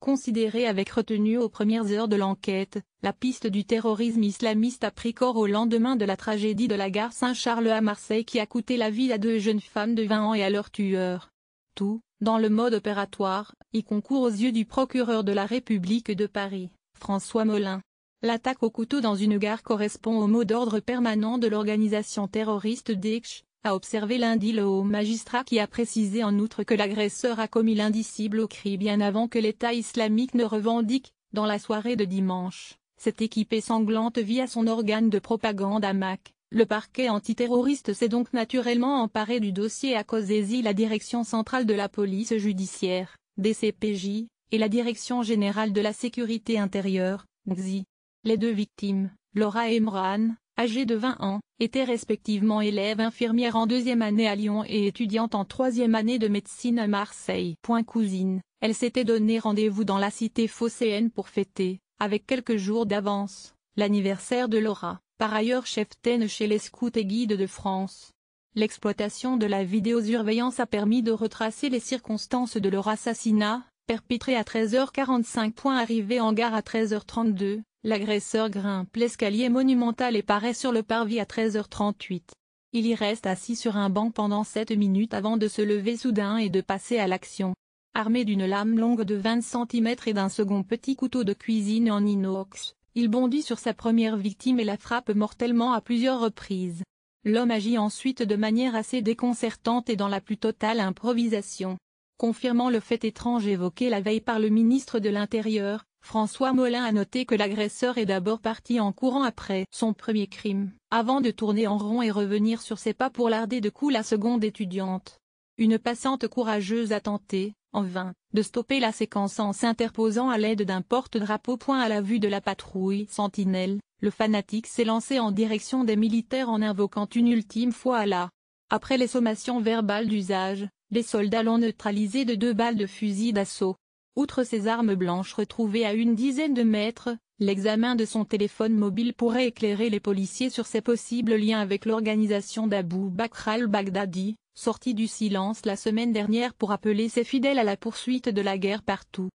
Considérée avec retenue aux premières heures de l'enquête, la piste du terrorisme islamiste a pris corps au lendemain de la tragédie de la gare Saint-Charles à Marseille qui a coûté la vie à 2 jeunes femmes de 20 ans et à leur tueur. Tout, dans le mode opératoire, y concourt aux yeux du procureur de la République de Paris, François Molins. L'attaque au couteau dans une gare correspond au mot d'ordre permanent de l'organisation terroriste Daesh, a observé lundi le haut magistrat qui a précisé en outre que l'agresseur a commis l'indicible cri bien avant que l'État islamique ne revendique, dans la soirée de dimanche, cette équipée sanglante via son organe de propagande Hamac. Le parquet antiterroriste s'est donc naturellement emparé du dossier à cause saisit la Direction centrale de la police judiciaire, DCPJ, et la Direction générale de la sécurité intérieure, DGSI. Les deux victimes, Laura et Imran, âgées de 20 ans, étaient respectivement élèves infirmières en 2e année à Lyon et étudiantes en 3e année de médecine à Marseille. Cousine, elles s'étaient donné rendez-vous dans la cité phocéenne pour fêter, avec quelques jours d'avance, l'anniversaire de Laura, par ailleurs cheftaine chez les Scouts et Guides de France. L'exploitation de la vidéosurveillance a permis de retracer les circonstances de leur assassinat, perpétré à 13h45. Arrivé en gare à 13h32. L'agresseur grimpe l'escalier monumental et paraît sur le parvis à 13h38. Il y reste assis sur un banc pendant 7 minutes avant de se lever soudain et de passer à l'action. Armé d'une lame longue de 20 cm et d'un second petit couteau de cuisine en inox, il bondit sur sa première victime et la frappe mortellement à plusieurs reprises. L'homme agit ensuite de manière assez déconcertante et dans la plus totale improvisation. Confirmant le fait étrange évoqué la veille par le ministre de l'Intérieur, François Molins a noté que l'agresseur est d'abord parti en courant après son premier crime, avant de tourner en rond et revenir sur ses pas pour larder de coups la seconde étudiante. Une passante courageuse a tenté, en vain, de stopper la séquence en s'interposant à l'aide d'un porte-drapeau. À la vue de la patrouille Sentinelle, le fanatique s'est lancé en direction des militaires en invoquant une ultime fois Allah. Après les sommations verbales d'usage, les soldats l'ont neutralisé de 2 balles de fusil d'assaut. Outre ses armes blanches retrouvées à une dizaine de mètres, l'examen de son téléphone mobile pourrait éclairer les policiers sur ses possibles liens avec l'organisation d'Abou Bakr al-Baghdadi, sorti du silence la semaine dernière pour appeler ses fidèles à la poursuite de la guerre partout.